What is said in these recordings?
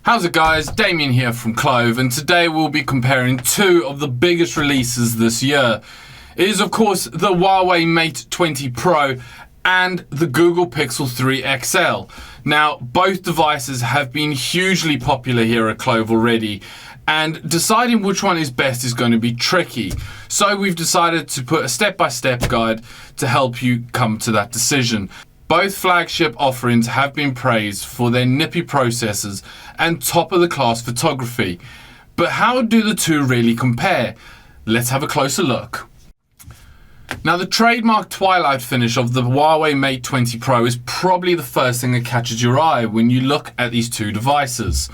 How's it guys, Damien here from Clove, and today we'll be comparing two of the biggest releases this year. It is of course the Huawei Mate 20 Pro and the Google Pixel 3 XL. Now both devices have been hugely popular here at Clove already, and deciding which one is best is going to be tricky. So we've decided to put a step-by-step guide to help you come to that decision. Both flagship offerings have been praised for their nippy processors and top-of-the-class photography. But how do the two really compare? Let's have a closer look. Now the trademark twilight finish of the Huawei Mate 20 Pro is probably the first thing that catches your eye when you look at these two devices.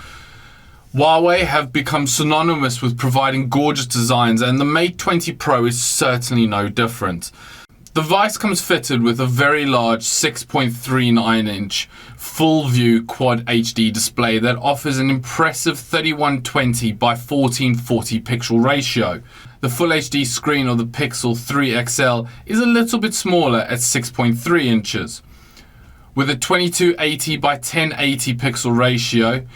Huawei have become synonymous with providing gorgeous designs, and the Mate 20 Pro is certainly no different. The device comes fitted with a very large 6.39-inch full-view Quad HD display that offers an impressive 3120 by 1440 pixel ratio. The Full HD screen of the Pixel 3 XL is a little bit smaller at 6.3 inches. With a 2280 by 1080 pixel ratio,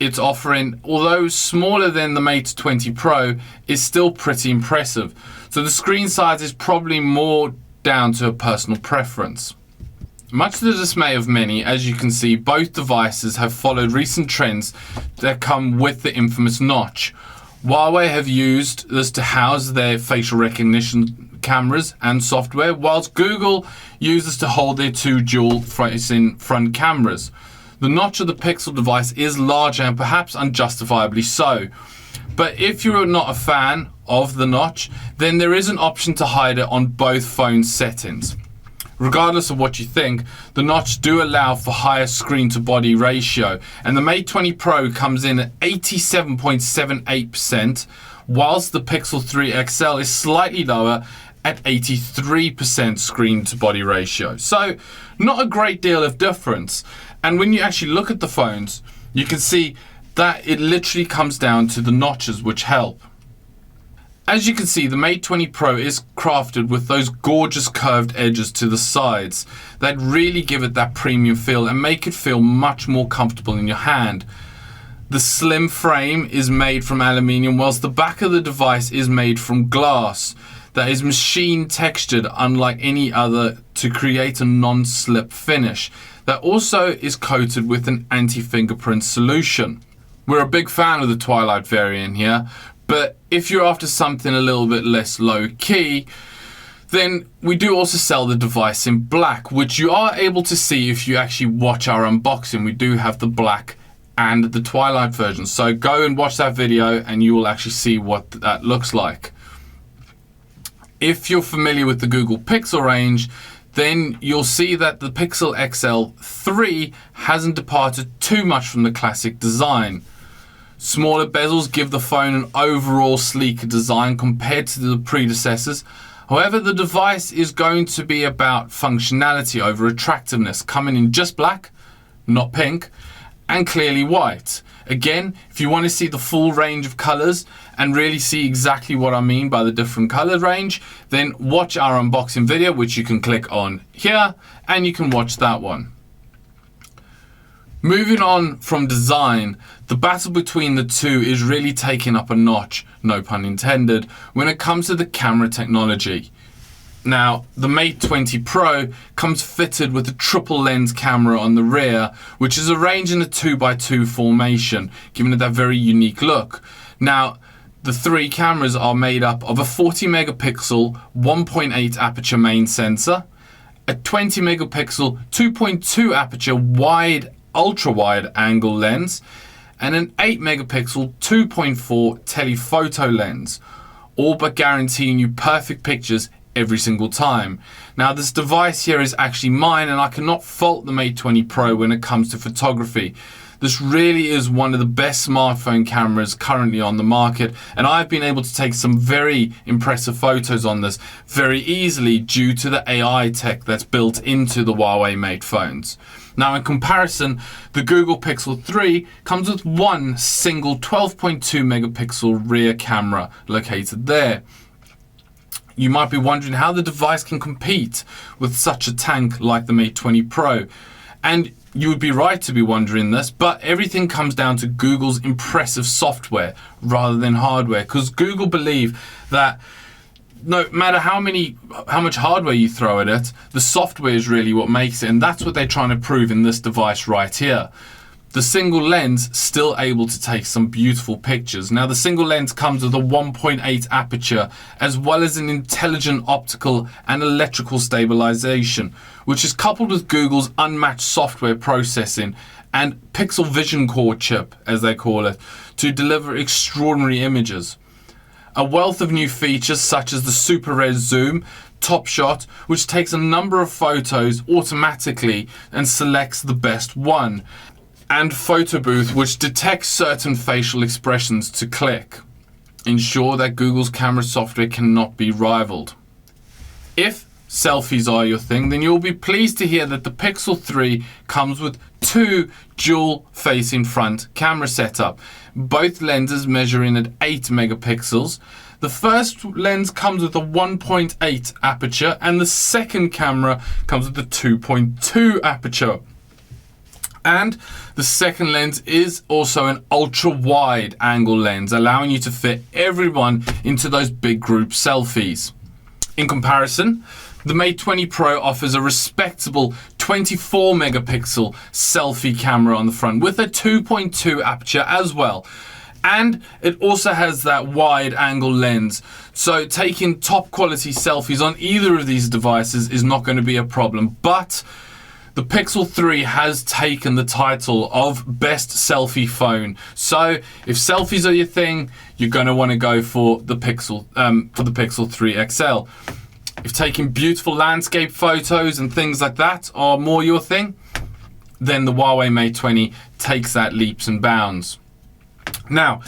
it's offering, although smaller than the Mate 20 Pro, is still pretty impressive. So the screen size is probably more down to a personal preference. Much to the dismay of many, as you can see, both devices have followed recent trends that come with the infamous notch. Huawei have used this to house their facial recognition cameras and software, whilst Google uses to hold their two dual-facing front cameras. The notch of the Pixel device is larger and perhaps unjustifiably so. But if you're not a fan of the notch, then there is an option to hide it on both phone settings. Regardless of what you think, the notch do allow for higher screen to body ratio, and the Mate 20 Pro comes in at 87.78%, whilst the Pixel 3 XL is slightly lower at 83% screen to body ratio. So not a great deal of difference. And when you actually look at the phones, you can see that it literally comes down to the notches which help. As you can see, the Mate 20 Pro is crafted with those gorgeous curved edges to the sides that really give it that premium feel and make it feel much more comfortable in your hand. The slim frame is made from aluminium, whilst the back of the device is made from glass that is machine textured unlike any other to create a non-slip finish that also is coated with an anti-fingerprint solution. We're a big fan of the Twilight variant here, but if you're after something a little bit less low-key, then we do also sell the device in black, which you are able to see if you actually watch our unboxing. We do have the black and the Twilight version, so go and watch that video and you will actually see what that looks like. If you're familiar with the Google Pixel range, then you'll see that the Pixel XL 3 hasn't departed too much from the classic design. Smaller bezels give the phone an overall sleeker design compared to the predecessors. However, the device is going to be about functionality over attractiveness, coming in just black, not pink, and clearly white. Again, if you want to see the full range of colors and really see exactly what I mean by the different color range, then watch our unboxing video, which you can click on here, and you can watch that one. Moving on from design, the battle between the two is really taking up a notch, no pun intended, when it comes to the camera technology. Now, the Mate 20 Pro comes fitted with a triple lens camera on the rear, which is arranged in a 2x2 formation, giving it that very unique look. Now, the three cameras are made up of a 40 megapixel 1.8 aperture main sensor, a 20 megapixel 2.2 aperture wide ultra wide angle lens, and an 8 megapixel 2.4 telephoto lens, all but guaranteeing you perfect pictures every single time. Now this device here is actually mine, and I cannot fault the Mate 20 Pro when it comes to photography. This really is one of the best smartphone cameras currently on the market, and I've been able to take some very impressive photos on this very easily due to the AI tech that's built into the Huawei Mate phones. Now in comparison, the Google Pixel 3 comes with one single 12.2 megapixel rear camera located there. You might be wondering how the device can compete with such a tank like the Mate 20 Pro. And you would be right to be wondering this, but everything comes down to Google's impressive software rather than hardware, because Google believe that no matter how much hardware you throw at it, the software is really what makes it, and that's what they're trying to prove in this device right here. The single lens still able to take some beautiful pictures. Now the single lens comes with a 1.8 aperture as well as an intelligent optical and electrical stabilization, which is coupled with Google's unmatched software processing and pixel vision core chip, as they call it, to deliver extraordinary images. A wealth of new features such as the super res zoom, top shot, which takes a number of photos automatically and selects the best one, and photo booth, which detects certain facial expressions to click. Ensure that Google's camera software cannot be rivaled. If selfies are your thing, then you'll be pleased to hear that the Pixel 3 comes with two dual facing front camera setup, both lenses measuring at 8 megapixels. The first lens comes with a 1.8 aperture and the second camera comes with a 2.2 aperture. And the second lens is also an ultra wide angle lens, allowing you to fit everyone into those big group selfies. In comparison, the Mate 20 Pro offers a respectable 24 megapixel selfie camera on the front with a 2.2 aperture as well. And it also has that wide angle lens. So taking top quality selfies on either of these devices is not going to be a problem. But the Pixel 3 has taken the title of best selfie phone. So if selfies are your thing, you're going to want to go for the Pixel 3 XL. If taking beautiful landscape photos and things like that are more your thing, then the Huawei Mate 20 takes that leaps and bounds. Now,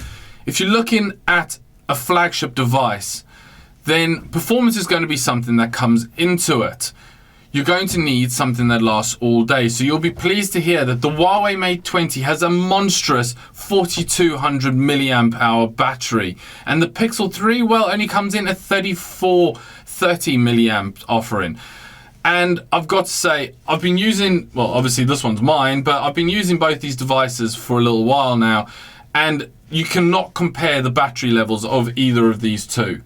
if you're looking at a flagship device, then performance is going to be something that comes into it. You're going to need something that lasts all day. So you'll be pleased to hear that the Huawei Mate 20 has a monstrous 4200 milliamp hour battery. And the Pixel 3, well, only comes in at 3430 milliamp offering. And I've got to say, I've been using, well, obviously this one's mine, but I've been using both these devices for a little while now. And you cannot compare the battery levels of either of these two.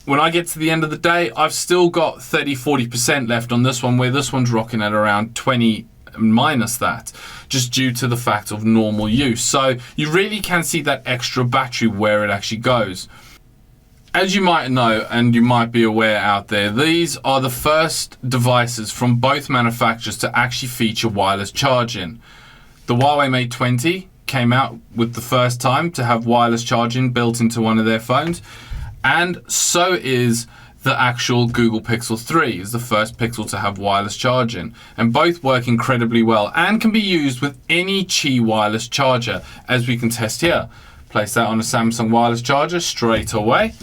When I get to the end of the day, I've still got 30-40% left on this one, where this one's rocking at around 20 minus that, just due to the fact of normal use. So you really can see that extra battery where it actually goes. As you might know, and you might be aware out there, these are the first devices from both manufacturers to actually feature wireless charging. The Huawei Mate 20 came out with the first time to have wireless charging built into one of their phones. And so is the actual Google Pixel 3, is the first Pixel to have wireless charging. And both work incredibly well and can be used with any Qi wireless charger, as we can test here. Place that on a Samsung wireless charger straight away.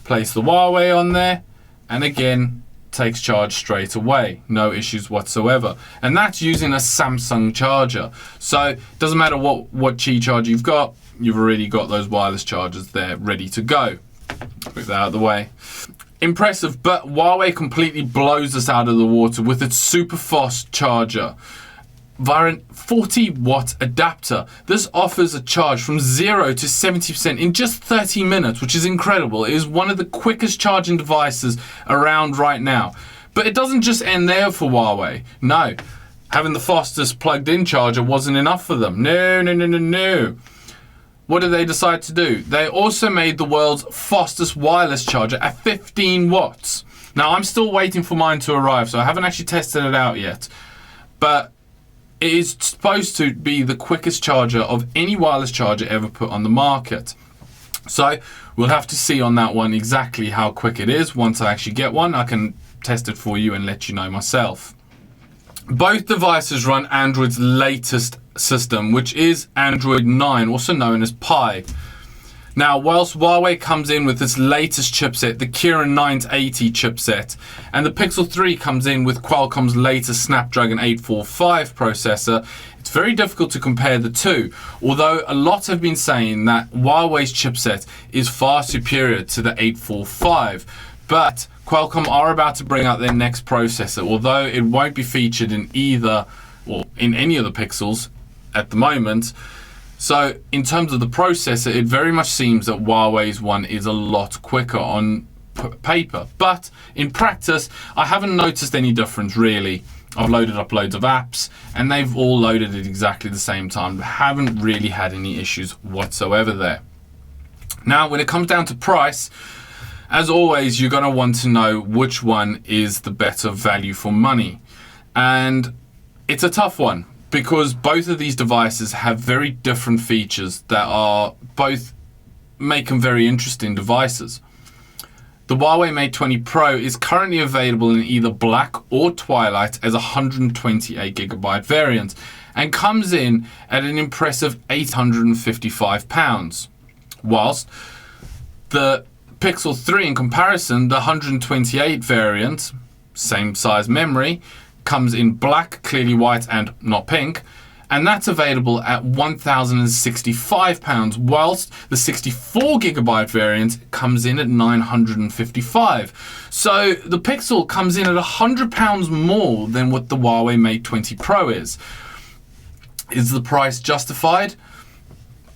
Place the Huawei on there, and again, takes charge straight away. No issues whatsoever. And that's using a Samsung charger. So it doesn't matter what Qi charger you've already got those wireless chargers there ready to go. Move that out of the way. Impressive, but Huawei completely blows us out of the water with its super fast charger via a 40-watt adapter. This offers a charge from 0 to 70% in just 30 minutes, which is incredible. It is one of the quickest charging devices around right now. But it doesn't just end there for Huawei. No, having the fastest plugged-in charger wasn't enough for them. No. What did they decide to do? They also made the world's fastest wireless charger at 15 watts. Now, I'm still waiting for mine to arrive, so I haven't actually tested it out yet. But it is supposed to be the quickest charger of any wireless charger ever put on the market. So we'll have to see on that one exactly how quick it is. Once I actually get one, I can test it for you and let you know myself. Both devices run Android's latest system, which is Android 9, also known as Pie. Now, whilst Huawei comes in with its latest chipset, the Kirin 980 chipset, and the Pixel 3 comes in with Qualcomm's latest Snapdragon 845 processor, it's very difficult to compare the two, although a lot have been saying that Huawei's chipset is far superior to the 845. But Qualcomm are about to bring out their next processor, although it won't be featured in either or in any of the Pixels at the moment. So in terms of the processor, it very much seems that Huawei's one is a lot quicker on paper, but in practice I haven't noticed any difference really. I've loaded up loads of apps and they've all loaded at exactly the same time. Haven't really had any issues whatsoever there. Now when it comes down to price, as always you're going to want to know which one is the better value for money, and it's a tough one because both of these devices have very different features that are both make them very interesting devices. The Huawei Mate 20 Pro is currently available in either black or twilight as a 128GB variant and comes in at an impressive £855, whilst the Pixel 3 in comparison, the 128 variant, same size memory, comes in black, clearly white and not pink, and that's available at £1,065, whilst the 64GB variant comes in at £955. So the Pixel comes in at £100 more than what the Huawei Mate 20 Pro is. Is the price justified?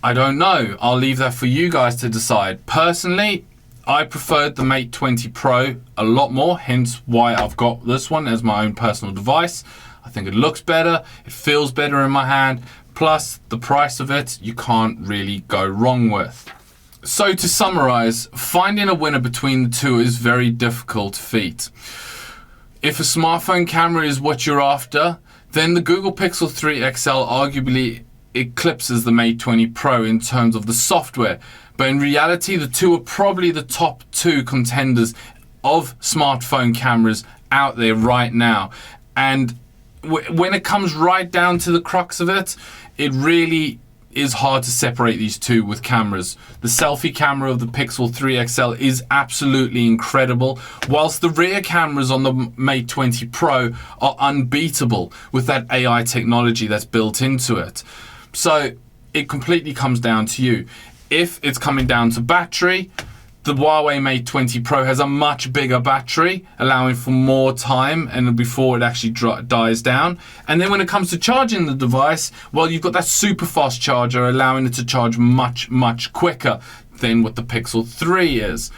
I don't know. I'll leave that for you guys to decide. Personally, I preferred the Mate 20 Pro a lot more, hence why I've got this one as my own personal device. I think it looks better, it feels better in my hand, plus the price of it you can't really go wrong with. So to summarize, finding a winner between the two is very difficult feat. If a smartphone camera is what you're after, then the Google Pixel 3 XL arguably eclipses the Mate 20 Pro in terms of the software, but in reality the two are probably the top two contenders of smartphone cameras out there right now. And when it comes right down to the crux of it, it really is hard to separate these two with cameras. The selfie camera of the Pixel 3 XL is absolutely incredible, whilst the rear cameras on the Mate 20 Pro are unbeatable with that AI technology that's built into it. So it completely comes down to you. If it's coming down to battery, the Huawei Mate 20 Pro has a much bigger battery, allowing for more time and before it actually dies down. And then when it comes to charging the device, well, you've got that super fast charger allowing it to charge much quicker than what the Pixel 3 is.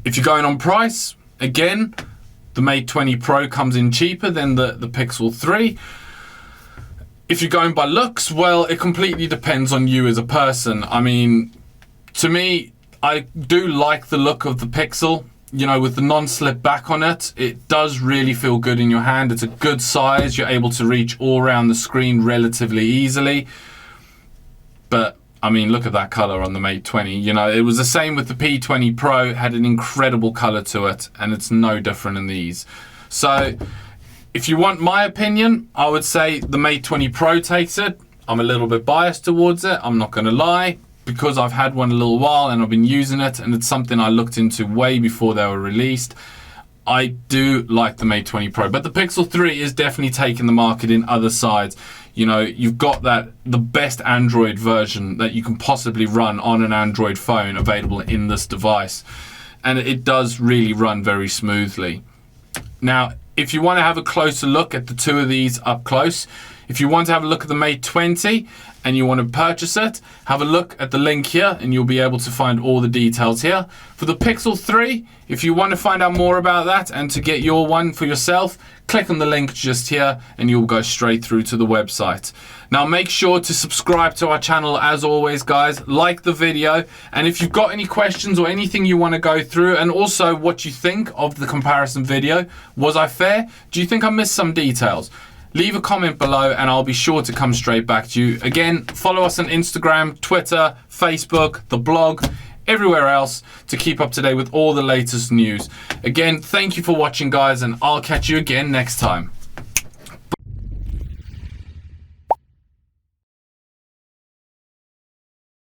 If you're going on price, again, the Mate 20 Pro comes in cheaper than the Pixel 3. If you're going by looks, well, it completely depends on you as a person. I mean, to me, I do like the look of the Pixel, you know, with the non-slip back on it. It does really feel good in your hand. It's a good size. You're able to reach all around the screen relatively easily. But, I mean, look at that color on the Mate 20. You know, it was the same with the P20 Pro. It had an incredible color to it, and it's no different in these. So, if you want my opinion, I would say the Mate 20 Pro takes it. I'm a little bit biased towards it, I'm not going to lie, because I've had one a little while and I've been using it, and it's something I looked into way before they were released. I do like the Mate 20 Pro, but the Pixel 3 is definitely taking the market in other sides. You know, you've got the best Android version that you can possibly run on an Android phone available in this device, and it does really run very smoothly. Now, if you want to have a closer look at the two of these up close, if you want to have a look at the Mate 20 and you want to purchase it, have a look at the link here and you'll be able to find all the details here. For the Pixel 3, if you want to find out more about that and to get your one for yourself, click on the link just here and you'll go straight through to the website. Now make sure to subscribe to our channel as always, guys. Like the video, and if you've got any questions or anything you want to go through, and also what you think of the comparison video. Was I fair? Do you think I missed some details? Leave a comment below and I'll be sure to come straight back to you. Again, follow us on Instagram, Twitter, Facebook, the blog, everywhere else to keep up to date with all the latest news. Again, thank you for watching, guys, and I'll catch you again next time.